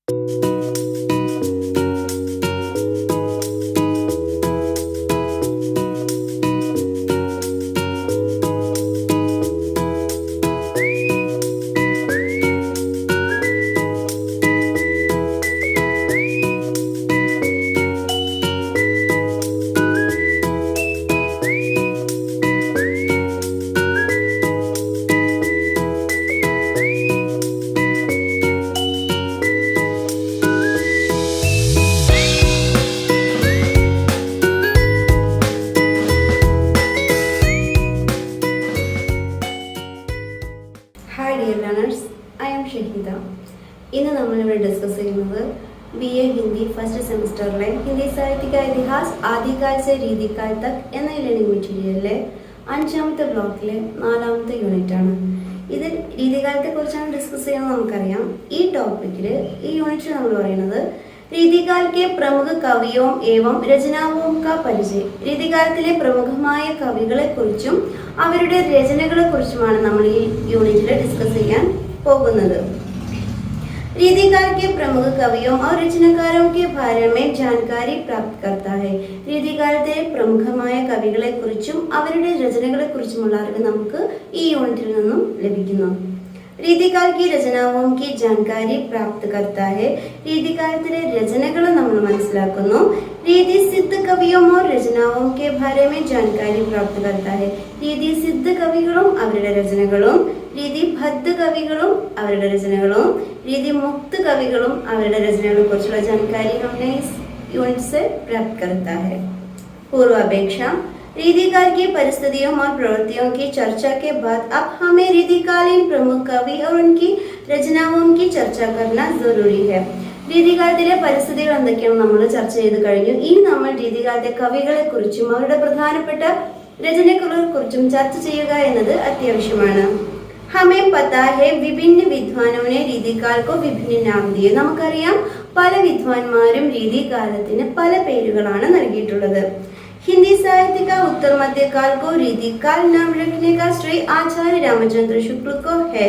Hi dear learners, I am Shahida. ഇന്ന് നമ്മളിവിടെ discuss ചെയ്യുന്നത് BA ഹിന്ദി ഫസ്റ്റ് സെമിസ്റ്ററിലെ ഹിന്ദി സാഹിത്യ का इतिहास आदिकाल से रीतिकाल तक എന്ന ലേണിംഗ് മെറ്റീരിയലിലെ 5ാമത്തെ ബ്ലോക്കിലെ 4ാമത്തെ യൂണിറ്റ് ആണ്. ഇതിൽ രീതികാലത്തെ കുറിച്ചാണ് ഡിസ്കസ് ചെയ്യുന്നത്. നമുക്കറിയാം ഈ ടോപ്പിക്കിൽ ഈ യൂണിറ്റിൽ നമ്മൾ പറയുന്നത് രീതികാൽ के प्रमुख कवियों एवं രചനാओं का परिचय. രീതികാലത്തിലെ പ്രമുഖമായ കവികളെ കുറിച്ചും അവരുടെ രചനകളെ കുറിച്ചുമാണ് നമ്മൾ ഈ യൂണിറ്റിൽ ഡിസ്കസ് ചെയ്യാൻ പോകുന്നത്. रीतिकाल के प्रमुख कवियों और रचनाकारों के बारे में जानकारी प्राप्त करता है. രീതികാലത്തെ പ്രമുഖമായ കവികളെ കുറിച്ചും അവരുടെ രചനകളെ കുറിച്ചുമുള്ള അറിവ് നമുക്ക് ഈ യൂണിറ്റിൽ നിന്നും ലഭിക്കുന്നു. രീതികാൽ की रचनाओं की जानकारी प्राप्त करता है. രീതികാലത്തിലെ രചനകൾ നമ്മൾ മനസ്സിലാക്കുന്നു. രീതി സിദ്ധ കവിയും और रचनाओं के बारे में जानकारी प्राप्त करता है. രീതി സിദ്ധ കവികളും അവരുടെ രചനകളും, രീതി ബദ്ധ കവികളും അവരുടെ രചനകളും, രീതി മുക്ത കവികളും അവരുടെ രചനകളെ കുറിച്ചുള്ള जानकारी हमने इस यूनिट से प्राप्त करता है. पूर्वापेक्षा रीतिकाल की परिस्थितियों और प्रवृत्तियों की चर्चा के बाद अब हमें रीतिकालीन प्रमुख कवि और उनकी रचनाओं की चर्चा करना जरूरी है. രീതികാലത്തിലെ പരിസ്ഥിതികൾ എന്തൊക്കെയാണ് നമ്മൾ ചർച്ച ചെയ്ത് കഴിഞ്ഞു. ഇനി നമ്മൾ രീതികാലത്തെ കവികളെ കുറിച്ചും അവരുടെ പ്രധാനപ്പെട്ട രചനകളെ കുറിച്ചും ചർച്ച ചെയ്യുക എന്നത് അത്യാവശ്യമാണ്. हमें पता है विभिन्न विद्वानों ने रीतिकाल को विभिन्न नाम दिए. നമുക്കറിയാം പല വിദ്വാൻമാരും രീതികാലത്തിന് പല പേരുകളാണ് നൽകിയിട്ടുള്ളത്. हिंदी साहित्य का उत्तर मध्यकाल को रीतिकाल नाम रखने का श्रेय आचार्य रामचंद्र शुक्ल को है.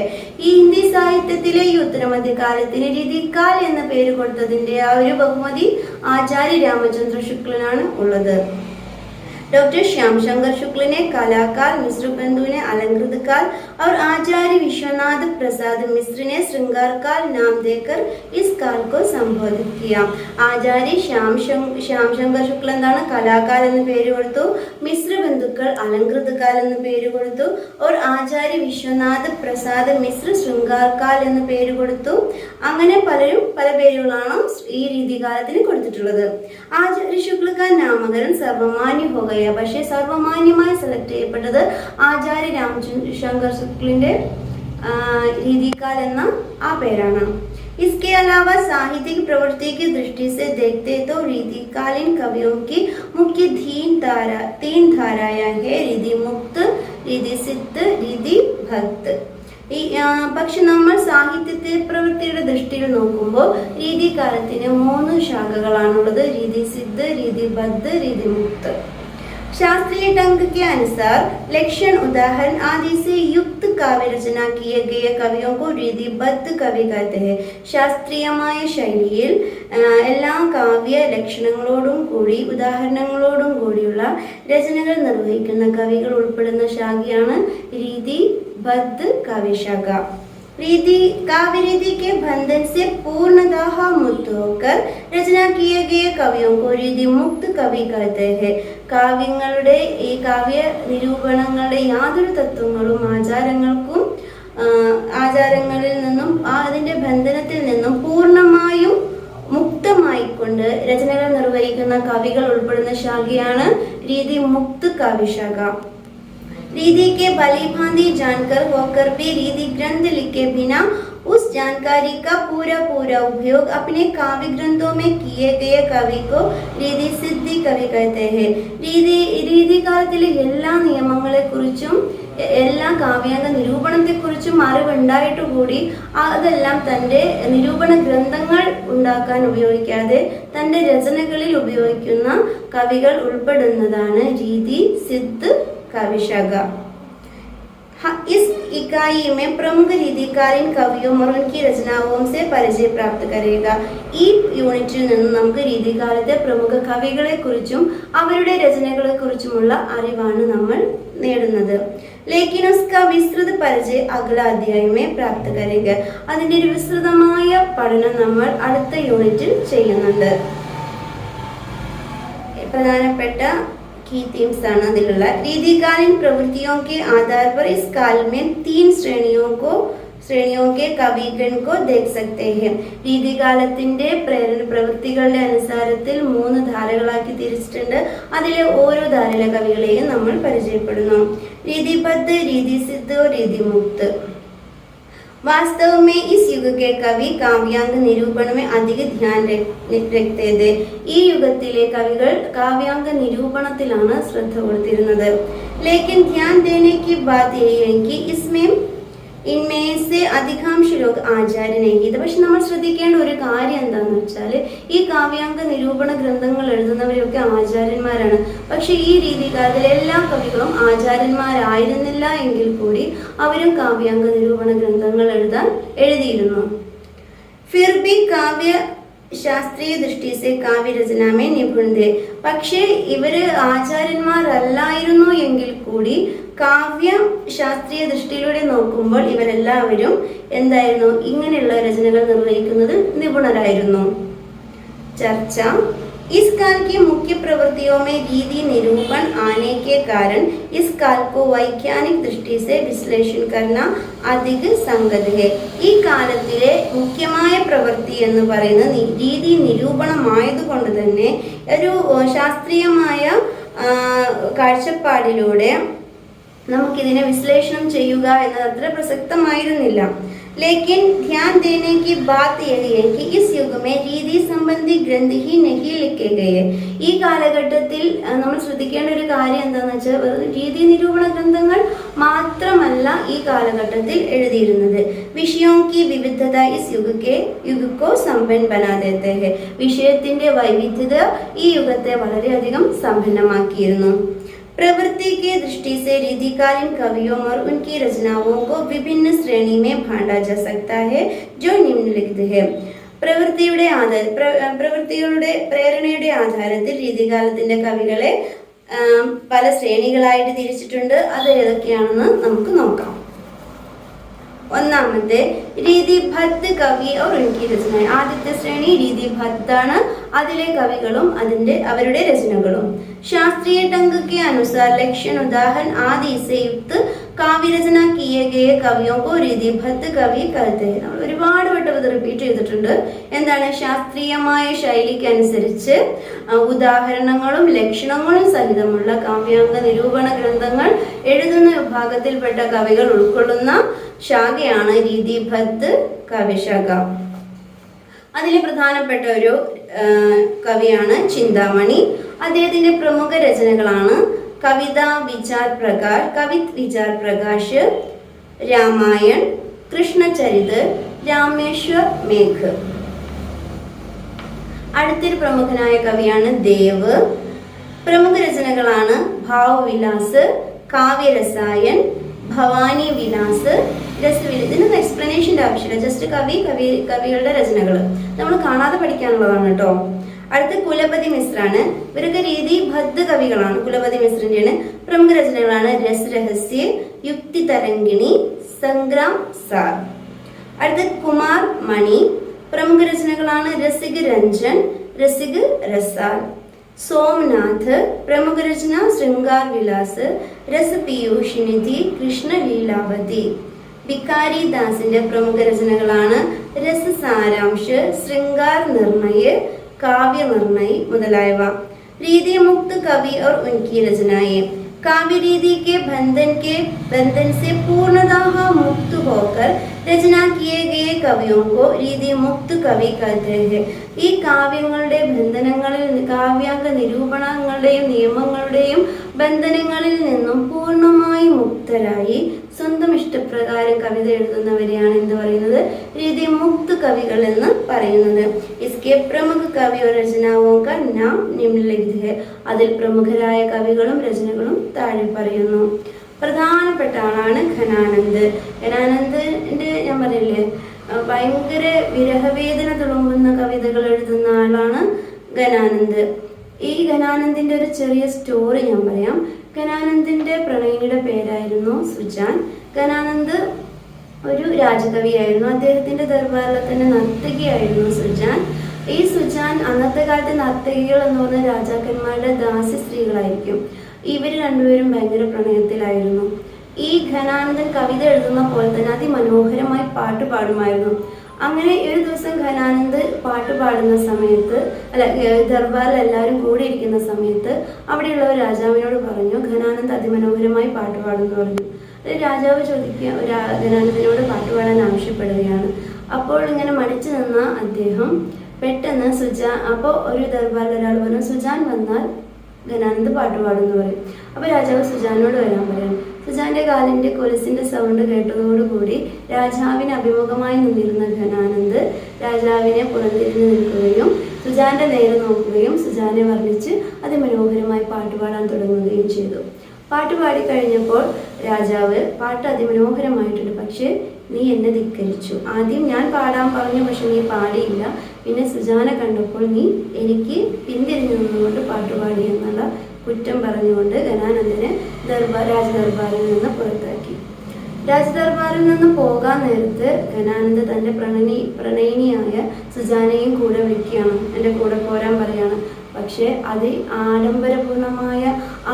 ഈ ഹിന്ദി സാഹിത്യത്തിലെ ഈ ഉത്തരമധ്യകാലത്തിന് രീതികാൽ എന്ന പേര് കൊടുത്തതിന്റെ ആ ഒരു ബഹുമതി ആചാര്യ രാമചന്ദ്ര ശുക്ലനാണ് ഉള്ളത്. डॉक्टर श्याम शंकर शुक्ल ने कलाकाल, मिश्र बंधु ने अलंकृत काल और आचार्य विश्वनाथ प्रसाद मिश्र ने श्रृंगार काल नाम देकर इस काल को संबोधित किया. ആചാര്യ ശ്യാം ശങ്കർ ശുക്ല എന്താണ് കലാകാൽ എന്ന പേര് കൊടുത്തു, മിശ്ര ബന്ധുക്കൾ അലങ്കൃത കാൽ എന്ന പേര് കൊടുത്തു, और ആചാര്യ വിശ്വനാഥ് പ്രസാദ് മിശ്ര ശൃംഗാർ കാൽ എന്ന പേര് കൊടുത്തു. അങ്ങനെ പലരും പല പേരുകളാണ് ഈ രീതികാലത്തിന് കൊടുത്തിട്ടുള്ളത്. ആചാര്യ ശുക്ല का नामकरण सर्वमान्य हो गया. പക്ഷേ സർവമാന്യമായി സെലക്ട് ചെയ്യപ്പെട്ടത് ആചാര്യ രാമശങ്കർ ശുക്ലിന്റെ രീതികാൽ എന്ന ആ പേരാണ്. इसके अलावा साहित्यिक प्रवृत्ति की दृष्टि से देखते तो रीतिकालीन कवियों की मुख्य तीन धाराएं हैं: रीति मुक्त, रीति सिद्ध, रीति भक्त. പക്ഷെ നമ്മൾ സാഹിത്യത്തെ പ്രവൃത്തിയുടെ ദൃഷ്ടിയിൽ നോക്കുമ്പോൾ രീതികാലത്തിന് 3 ശാഖകളാണുള്ളത്: रीति सिद्ध, रीति बद्ध, रीति मुक्त. शास्त्रीय ढंग के अनुसार लक्षण, उदाहरण आदि से युक्त काव्य रचना किए गए कवियों को रीतिबद्ध कवि कहते हैं. ശാസ്ത്രീയമായ ശൈലിയിൽ എല്ലാ കാവ്യ ലക്ഷണങ്ങളോടും കൂടി ഉദാഹരണങ്ങളോടും കൂടിയുള്ള രചനകൾ നിർവഹിക്കുന്ന കവികൾ ഉൾപ്പെടുന്ന ശാഖയാണ് रीतिबद्ध काव्य शाखा. काव्य रीति के बंधन से पूर्णतः मुक्त होकर रचना किए गए कवियों को रीति मुक्त कवि कहते हैं. കാവ്യങ്ങളുടെ ഈ കാവ്യ നിരൂപണങ്ങളുടെ യാതൊരു തത്വങ്ങളും ആചാരങ്ങളിൽ നിന്നും അതിന്റെ ബന്ധനത്തിൽ നിന്നും പൂർണ്ണമായും മുക്തമായിക്കൊണ്ട് രചനകൾ നിർവഹിക്കുന്ന കവികൾ ഉൾപ്പെടുന്ന ശാഖയാണ് रीति मुक्त काव्य शाखा. रीति के भली भांति जानकर होकर भी रीति ग्रंथ लिखे बिना उस जानकारी का पूरा उपयोग अपने काव्य ग्रंथों में किए गए कवि को रीति सिद्धि कवि कहते हैं. രീതികാലത്തിലെ എല്ലാ നിയമങ്ങളെ കുറിച്ചും എല്ലാ കാവ്യാംഗ നിരൂപണത്തെ കുറിച്ചും അറിവുണ്ടായിട്ട് കൂടി അതെല്ലാം തൻ്റെ നിരൂപണ ഗ്രന്ഥങ്ങൾ ഉണ്ടാക്കാൻ ഉപയോഗിക്കാതെ തൻ്റെ രചനകളിൽ ഉപയോഗിക്കുന്ന കവികൾ ഉൾപ്പെടുന്നതാണ് रीति सिद्ध काव्य शाखा. इस इकाई में प्रमुख രീതികാരൻ കവിയും और उनकी रचनाओं से പരിചയ प्राप्त करेगा. ഈ യൂണിറ്റിൽ നിന്ന് നമുക്ക് രീതികാലത്തെ പ്രമുഖ കവികളെ കുറിച്ചും അവരുടെ രചനകളെ കുറിച്ചുമുള്ള അറിവാണ് നമ്മൾ നേടുന്നത്. लेकिन उसका विस्तृत പരിചയ अगला अध्याय में प्राप्त करेगा. അതിന്റെ ഒരു വിസ്തൃതമായ പഠനം നമ്മൾ അടുത്ത യൂണിറ്റിൽ ചെയ്യുന്നുണ്ട്. പ്രധാനപ്പെട്ട की थीम्स ആണ് അതിലുള്ള. രീതികാലൻ प्रवृत्तियों के आधार पर इस काल में 3 श्रेणियों के कविगण को देख सकते हैं. രീതികാലത്തിന്റെ പ്രവൃത്തികളുടെ അനുസാരത്തിൽ 3 ധാരകളാക്കി തിരിച്ചിട്ടുണ്ട്. അതിലെ ഓരോ ധാരയിലെ കവികളെയും നമ്മൾ പരിചയപ്പെടുന്നു. രീതിബദ്ധ, രീതിസിദ്ധ, രീതിമുക്ത. वास्तव में इस युग के कवि काव्यांग निरूपण में अधिक ध्यान रखते थे. ഈ യുഗത്തിലെ കവികൾ കാവ്യാംഗ നിരൂപണത്തിലാണ് ശ്രദ്ധ കൊടുത്തിരുന്നത്. लेकिन ध्यान देने की बात यही है कि इसमें इनमें से अधिकांश लोग आचार्य नहीं थे. പക്ഷെ നമ്മൾ ശ്രദ്ധിക്കേണ്ട ഒരു കാര്യം എന്താണെന്ന് വെച്ചാൽ ഈ കാവ്യാംഗ നിരൂപണ ഗ്രന്ഥങ്ങൾ എഴുതുന്നവരൊക്കെ ആചാര്യന്മാരാണ്. പക്ഷെ ഈ രീതികാലത്തിൽ എല്ലാ കവികളും ആചാര്യന്മാരായിരുന്നില്ല എങ്കിൽ കൂടി അവരും കാവ്യാംഗ നിരൂപണ ഗ്രന്ഥങ്ങൾ എഴുതിയിരുന്നു. फिर भी काव्य ശാസ്ത്രീയ ദൃഷ്ടി സെ കാവ്യരചനാമേ നിപുണതേ. പക്ഷേ ഇവര് ആചാര്യന്മാരല്ലായിരുന്നു എങ്കിൽ കൂടി കാവ്യ ശാസ്ത്രീയ ദൃഷ്ടിയിലൂടെ നോക്കുമ്പോൾ ഇവരെല്ലാവരും എന്തായിരുന്നു, ഇങ്ങനെയുള്ള രചനകൾ നിർവഹിക്കുന്നത് നിപുണരായിരുന്നു. ചർച്ച. इस काल की मुख्य प्रवृत्तियों में रीति निरूपण आने के कारण इस काल को वैज्ञानिक दृष्टि से विश्लेषण करना अधिक संगत है. ഈ കാലത്തിലെ മുഖ്യമായ പ്രവൃത്തി എന്ന് പറയുന്നത് രീതി നിരൂപണമായതുകൊണ്ട് തന്നെ ഒരു ശാസ്ത്രീയമായ കാഴ്ചപ്പാടിലൂടെ നമുക്കിതിനെ വിശ്ലേഷണം ചെയ്യുക എന്നത് അത്ര പ്രസക്തമായിരുന്നില്ല. लेकिन ध्यान देने की बात यह है कि इस युग में रीति संबंधी ग्रंथ ही नहीं लिखे गए. ഈ കാലഘട്ടത്തിൽ നമ്മൾ ശ്രദ്ധിക്കേണ്ട ഒരു കാര്യം എന്താണെന്ന് വെച്ചാൽ രീതി നിരൂപണ ഗ്രന്ഥങ്ങൾ മാത്രമല്ല ഈ കാലഘട്ടത്തിൽ എഴുതിയിരുന്നത്. വിഷയോं की विविधता इस युग को संपन्न बना देते हैं. വിഷയത്തിന്റെ വൈവിധ്യത ഈ യുഗത്തെ വളരെയധികം സമ്പന്നമാക്കിയിരുന്നു. प्रवृत्ति के दृष्टि से रीतिकालीन कवियों और उनकी रचनाओं को विभिन्न श्रेणी में बांटा जा सकता है जो निम्नलिखित है. പ്രവൃത്തികളുടെ പ്രേരണയുടെ ആധാരത്തിൽ രീതികാലത്തിന്റെ കവികളെ പല ശ്രേണികളായിട്ട് തിരിച്ചിട്ടുണ്ട്. അത് ഏതൊക്കെയാണെന്ന് നമുക്ക് നോക്കാം. ഒന്നാമത്തെ രീതിബദ്ധ കവി और उनकी രചന. ആദ്യത്തെ ശ്രേണി രീതിബദ്ധാണ്. അതിലെ കവികളും അവരുടെ രചനകളും. शास्त्रीय ढंग के अनुसार लक्षण उदाहरण आदि से युक्त काव्य रचना किए गए कवियों को രീതിബദ്ധ കവി कहते हैं. നമ്മൾ ഒരുപാട് വട്ടം ഇത് റിപ്പീറ്റ് ചെയ്തിട്ടുണ്ട്. എന്താണ്, ശാസ്ത്രീയമായ ശൈലിക്ക് അനുസരിച്ച് ഉദാഹരണങ്ങളും ലക്ഷണങ്ങളും സഹിതമുള്ള കാവ്യാംഗ നിരൂപണ ഗ്രന്ഥങ്ങൾ എഴുതുന്ന വിഭാഗത്തിൽപ്പെട്ട കവികൾ ഉൾക്കൊള്ളുന്ന ശാഖയാണ് രീതിബദ്ധ കവിശാഖ. അതിലെ പ്രധാനപ്പെട്ട ഒരു കവിയാണ് ചിന്താമണി. അദ്ദേഹത്തിന്റെ പ്രമുഖ രചനകളാണ് കവിത് വിചാർ പ്രകാശ്, രാമായൺ, കൃഷ്ണചരിത്, രാമേശ്വർ മേഘ്. അടുത്തൊരു പ്രമുഖനായ കവിയാണ് ദേവ്. പ്രമുഖ രചനകളാണ് ഭാവവിലാസ്, കാവ്യരസായൻ, ഭവാനി വിലാസ്, രസവില. ഇതിനൊന്നും എക്സ്പ്ലനേഷൻ്റെ ആവശ്യമില്ല. ജസ്റ്റ് കവികളുടെ രചനകൾ നമ്മൾ കാണാതെ പഠിക്കാനുള്ളതാണ് കേട്ടോ. അടുത്ത കുലപതി മിശ്രാണ്. ഇവരൊക്കെ രീതിബദ്ധ കവികളാണ്. കുലപതി മിശ്രന്റെയാണ്. പ്രമുഖ രചനകളാണ് രസരഹസ്യ, യുക്തി തരംഗിണി, സംഗ്രാം സാർ. അടുത്ത കുമാർ മണി. പ്രമുഖ രചനകളാണ് രസിക് രഞ്ജൻ, രസിക് രസാൽ. സോമനാഥ്. പ്രമുഖ രചന ശൃംഗാർ വിലാസ്, രസ പീയൂഷിനിധി, കൃഷ്ണ ലീലാവതി. ഭിക്കാരി ദാസിന്റെ പ്രമുഖ രചനകളാണ് രസ സാരാംശ്, ശൃംഗാർ നിർണയ, काव्य निर्णय मुदलायव. रीति मुक्त कवि और उनकी रचनाएं. काव्य रीति के बंधन से पूर्णतः मुक्त होकर रचना किए गए कवियों को रीति मुक्त कवि कहते हैं. ഈ കാവ്യങ്ങളുടെ കാവ്യാംഗ നിരൂപണങ്ങളുടെയും നിയമങ്ങളുടെയും ബന്ധനങ്ങളിൽ നിന്നും പൂർണ്ണമായി മുക്തരായി സ്വന്തം ഇഷ്ടപ്രകാരം കവിത എഴുതുന്നവരെയാണ് എന്ത് പറയുന്നത്, രീതി മുക്ത കവികൾ എന്ന് പറയുന്നത്. इसके प्रमुख कवि और रचनाओं का नाम निम्नलिखित है. അതിൽ പ്രമുഖരായ കവികളും രചനകളും താഴെ പറയുന്നു. പ്രധാനപ്പെട്ട ആളാണ് ഘനാനന്ദ്. ഘനാനന്ദിന്റെ ഞാൻ പറയില്ലേ, ഭയങ്കര വിരഹവേദന തുളുമ്പുന്ന കവിതകൾ എഴുതുന്ന ആളാണ് ഘനാനന്ദ്. ഈ ഘനാനന്ദിന്റെ ഒരു ചെറിയ സ്റ്റോറി ഞാൻ പറയാം. ഘനാനന്ദിന്റെ പ്രണയിനിയുടെ പേരായിരുന്നു സുജാൻ. ഘനാനന്ദ് ഒരു രാജകവിയായിരുന്നു. അദ്ദേഹത്തിന്റെ ദർബാറിലെ തന്നെ നർത്തകിയായിരുന്നു സുജാൻ. ഈ സുജാൻ അന്നത്തെ കാലത്തെ നർത്തകികൾ എന്ന് പറഞ്ഞ രാജാക്കന്മാരുടെ ദാസ്യ സ്ത്രീകളായിരിക്കും. ഇവർ രണ്ടുപേരും ഭയങ്കര പ്രണയത്തിലായിരുന്നു. ഈ ഘനാനന്ദൻ കവിത എഴുതുന്ന പോലെ തന്നെ അതിമനോഹരമായി പാട്ട് പാടുമായിരുന്നു. അങ്ങനെ ഒരു ദിവസം ഘനാനന്ദ് പാട്ട് പാടുന്ന സമയത്ത്, ദർബാറിൽ എല്ലാവരും കൂടിയിരിക്കുന്ന സമയത്ത് അവിടെയുള്ള ഒരു രാജാവിനോട് പറഞ്ഞു, ഘനാനന്ദ് അതിമനോഹരമായി പാട്ട് പാടുന്നു പറഞ്ഞു. രാജാവ് ഘനാനന്ദിനോട് പാട്ട് പാടാൻ ആവശ്യപ്പെടുകയാണ്. അപ്പോൾ ഇങ്ങനെ മടിച്ചു നിന്ന അദ്ദേഹം പെട്ടെന്ന് അപ്പോൾ ഒരു ദർബാറിൽ ഒരാൾ പറഞ്ഞു, സുജാൻ വന്നാൽ ഘനാനന്ദ് പാട്ട് പാടുന്നു പറയും. അപ്പോൾ രാജാവ് സുജാനോട് വരാൻ പറയും. സുജാന്റെ കാലിന്റെ കൊലുസിന്റെ സൗണ്ട് കേട്ടതോടുകൂടി രാജാവിന് അഭിമുഖമായി നിന്നിരുന്ന ഘനാനന്ദ് രാജാവിനെ പുറംതിരിഞ്ഞു നിൽക്കുകയും സുജാന്റെ നേരെ നോക്കുകയും സുജാനെ വർണ്ണിച്ച് അതിമനോഹരമായി പാട്ടുപാടാൻ തുടങ്ങുകയും ചെയ്തു. പാട്ട് പാടിക്കഴിഞ്ഞപ്പോൾ രാജാവ്, പാട്ട് അതിമനോഹരമായിട്ടുണ്ട്, പക്ഷേ നീ എന്നെ ധിക്കരിച്ചു. ആദ്യം ഞാൻ പാടാൻ പറഞ്ഞു, പക്ഷെ നീ പാടിയില്ല. പിന്നെ സുജാനെ കണ്ടപ്പോൾ നീ എനിക്ക് പിന്തിരിഞ്ഞു നിന്നുകൊണ്ട് പാട്ടുപാടി എന്നുള്ള കുറ്റം പറഞ്ഞുകൊണ്ട് ഘനാനന്ദനെ രാജദർബാറിൽ നിന്ന് പുറത്താക്കി. രാജദർബാറിൽ നിന്ന് പോകാൻ നേരത്ത് ഘനാനന്ദ് തൻ്റെ പ്രണയിനിയായ സുജാനയും കൂടെ വിളിക്കുകയാണ്, എൻ്റെ കൂടെ പോരാൻ പറയാണ്. പക്ഷേ ആഡംബരപൂർണമായ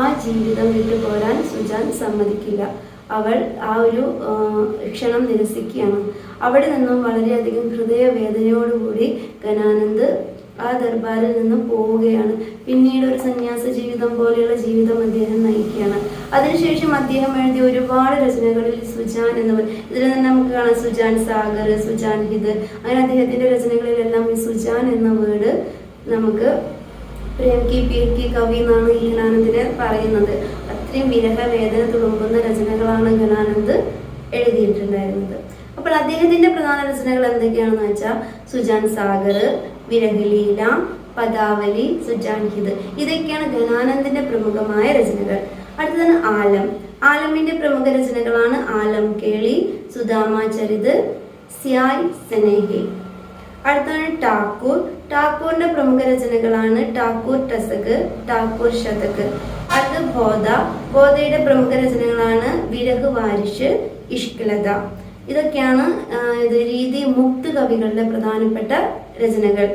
ആ ജീവിതം വിട്ടു പോരാൻ സുജാൻ സമ്മതിക്കില്ല. അവൾ ആ ഒരു ക്ഷണം നിരസിക്കുകയാണ്. അവിടെ നിന്നും വളരെയധികം ഹൃദയവേദനയോടുകൂടി ഘനാനന്ദ് ആ ദർബാറിൽ നിന്ന് പോവുകയാണ്. പിന്നീട് ഒരു സന്യാസ ജീവിതം പോലെയുള്ള ജീവിതം അദ്ദേഹം നയിക്കുകയാണ്. അതിനുശേഷം അദ്ദേഹം എഴുതിയ ഒരുപാട് രചനകളിൽ സുജാൻ ഇതിൽ തന്നെ നമുക്ക് കാണാം സുജാൻ സാഗർ, സുജാൻ ഹിത്, അങ്ങനെ അദ്ദേഹത്തിന്റെ രചനകളിലെല്ലാം ഈ സുജാൻ എന്ന വേർഡ് നമുക്ക് പ്രേം കി പീർ കി കവി എന്നാണ് ഈ ഘനാനന്ദിനെ പറയുന്നത്. അത്രയും വിരഹവേദന തുളുമ്പുന്ന രചനകളാണ് ഘനാനന്ദ് എഴുതിയിട്ടുണ്ടായിരുന്നത്. അപ്പോൾ അദ്ദേഹത്തിന്റെ പ്രധാന രചനകൾ എന്തൊക്കെയാണെന്ന് വെച്ചാൽ സുജാൻ സാഗർ, വിരഹലീല, പദാവലി, സുജാൻ ഹിത്, ഇതൊക്കെയാണ് ഘനാനന്ദിന്റെ പ്രമുഖമായ രചനകൾ. അടുത്തതാണ് ആലം. ആലമിന്റെ പ്രമുഖ രചനകളാണ് ആലം കേളി, സുദാമ ചരിത്, സ്യായ് സ്നേഹി. അടുത്താണ് ടാക്കൂർ. ടാക്കൂറിന്റെ പ്രമുഖ രചനകളാണ് ടാക്കൂർ ടസക്, ടാക്കൂർ ശതക്. അടുത്ത് ബോധയുടെ പ്രമുഖ രചനകളാണ് വിരഹ് വാരിഷ്, ഇഷ്കലത. ഇതൊക്കെയാണ് രീതി മുക്ത് കവികളുടെ പ്രധാനപ്പെട്ട രചനകൾ.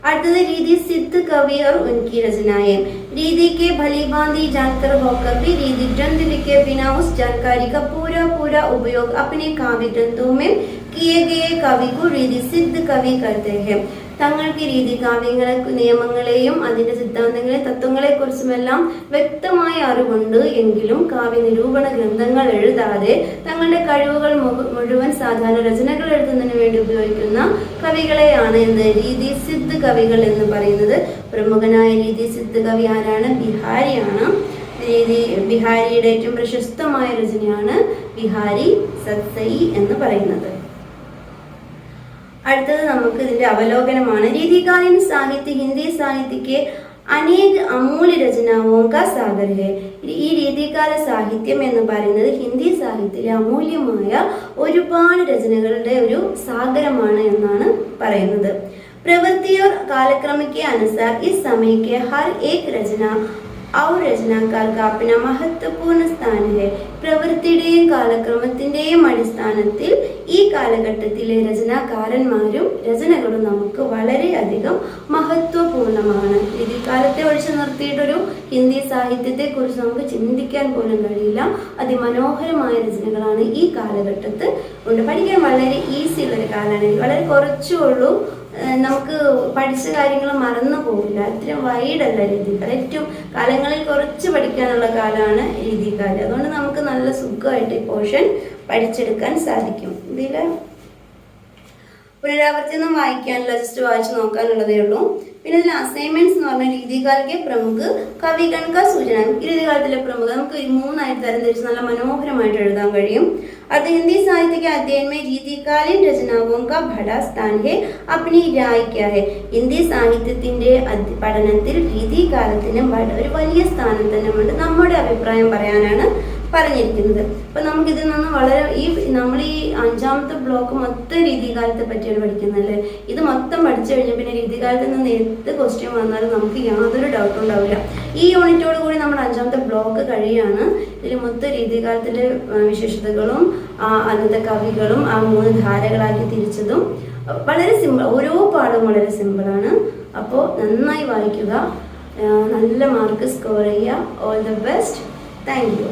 അടുത്തത് രീതി സിദ്ധ कवि और उनकी रचनाएं। रीति के भली भांति जानकर होकर भी रीति ग्रंथ लिखे बिना उस जानकारी का पूरा उपयोग अपने काव्य ग्रंथों में किए गए कवि को रीति सिद्ध कवि करते हैं. തങ്ങൾക്ക് രീതി കാവ്യങ്ങളെ നിയമങ്ങളെയും അതിന്റെ സിദ്ധാന്തങ്ങളെ തത്വങ്ങളെ കുറിച്ചുമെല്ലാം വ്യക്തമായ അറിവുണ്ട് എങ്കിലും കാവ്യ നിരൂപണ ഗ്രന്ഥങ്ങൾ എഴുതാതെ തങ്ങളുടെ കഴിവുകൾ മുഴുവൻ സാധാരണ രചനകൾ എഴുതുന്നതിന് വേണ്ടി ഉപയോഗിക്കുന്ന കവികളെയാണ് രീതി സിദ്ധ് കവികൾ എന്ന് പറയുന്നത്. പ്രമുഖനായ രീതി സിദ്ധ് കവി ആരാണ്? ബിഹാരിയാണ്. ബിഹാരിയുടെ ഏറ്റവും പ്രശസ്തമായ രചനയാണ് ബിഹാരി സത്സയി എന്ന് പറയുന്നത്. അടുത്തത് നമുക്ക് ഇതിന്റെ അവലോകനമാണ്. രീതികാलीन സാഹിത്യ ഹിന്ദി സാഹിത്യക്ക് അനേക അമൂല്യ രചനാओं का सागर है. ഈ രീതികാല സാഹിത്യം എന്ന് പറയുന്നത് ഹിന്ദി സാഹിത്യത്തിലെ അമൂല്യമായ ഒരുപാട് രചനകളുടെ ഒരു സാഗരമാണ് എന്നാണ് പറയുന്നത്. प्रवृत्ति और कालक्रम के अनुसार इस समय के हर एक रचना और रचनाकार का अपना महत्वपूर्ण स्थान है. പ്രവൃത്തിയുടെയും കാലക്രമത്തിന്റെയും അടിസ്ഥാനത്തിൽ ഈ കാലഘട്ടത്തിലെ രചനാകാരന്മാരും രചനകളും നമുക്ക് വളരെയധികം മഹത്വപൂർണമാണ്. ഇതിക്കാലത്തെ ഒഴിച്ചു നിർത്തിയിട്ടൊരു ഹിന്ദി സാഹിത്യത്തെ കുറിച്ച് നമുക്ക് ചിന്തിക്കാൻ പോലും കഴിയില്ല. അതിമനോഹരമായ രചനകളാണ് ഈ കാലഘട്ടത്ത് ഉണ്ട്. പഠിക്കാൻ വളരെ ഈസി ഉള്ളൊരു കാലമാണ്. വളരെ കുറച്ചേ ഉള്ളൂ, നമുക്ക് പഠിച്ച കാര്യങ്ങൾ മറന്നു പോകില്ല. അത്രയും വൈഡല്ല രീതിക്കാലം. ഏറ്റവും കാലങ്ങളിൽ കുറച്ച് പഠിക്കാനുള്ള കാലമാണ് രീതിക്കാലം. അതുകൊണ്ട് നമുക്ക് നല്ല സുഖമായിട്ട് ഈ പോർഷൻ പഠിച്ചെടുക്കാൻ സാധിക്കും. ഇതിൽ പുനരാവർത്തനം വായിക്കാനുള്ള ജസ്റ്റ് വായിച്ചു നോക്കാനുള്ളതേ ഉള്ളൂ. പിന്നെ ഇതിൽ അസൈൻമെന്റ്സ് എന്ന് പറഞ്ഞാൽ രീതികാലത്തെ പ്രമുഖ കവിഗണ സൂചന. ഈ രീതികാലത്തിലെ പ്രമുഖ നമുക്ക് 3 തരംതിരിച്ച് നല്ല മനോഹരമായിട്ട് എഴുതാൻ കഴിയും. അത് ഹിന്ദി साहित्य के अध्ययन में रीतिकालीन रचनाओं का बड़ा स्थान है. अपनी राय क्या है? ഹിന്ദി സാഹിത്യത്തിന്റെ പഠനത്തിൽ രീതികാലത്തിന് ഒരു വലിയ സ്ഥാനം തന്നെ ഉണ്ട്. നമ്മുടെ അഭിപ്രായം പറയാനാണ് പറഞ്ഞിരിക്കുന്നത്. അപ്പം നമുക്കിതിൽ നിന്ന് വളരെ നമ്മൾ ഈ 5ാമത്തെ ബ്ലോക്ക് മൊത്തം രീതികാലത്തെ പറ്റിയാണ് പഠിക്കുന്നത് അല്ലേ. ഇത് മൊത്തം പഠിച്ചു കഴിഞ്ഞാൽ പിന്നെ രീതികാലത്തിൽ നിന്ന് എന്ത് ക്വസ്റ്റ്യൻ വന്നാലും നമുക്ക് യാതൊരു ഡൗട്ടും ഉണ്ടാവില്ല. ഈ യൂണിറ്റോട് കൂടി നമ്മൾ 5ാമത്തെ ബ്ലോക്ക് കഴിയാണ്. ഇതിൽ മൊത്തം രീതികാലത്തിലെ വിശേഷതകളും അന്നത്തെ കവികളും 3 ധാരകളാക്കി തിരിച്ചതും വളരെ സിമ്പിൾ. ഓരോ പാഠവും വളരെ സിമ്പിളാണ്. അപ്പോൾ നന്നായി വായിക്കുക, നല്ല മാർക്ക് സ്കോർ ചെയ്യുക. All the best. Thank you.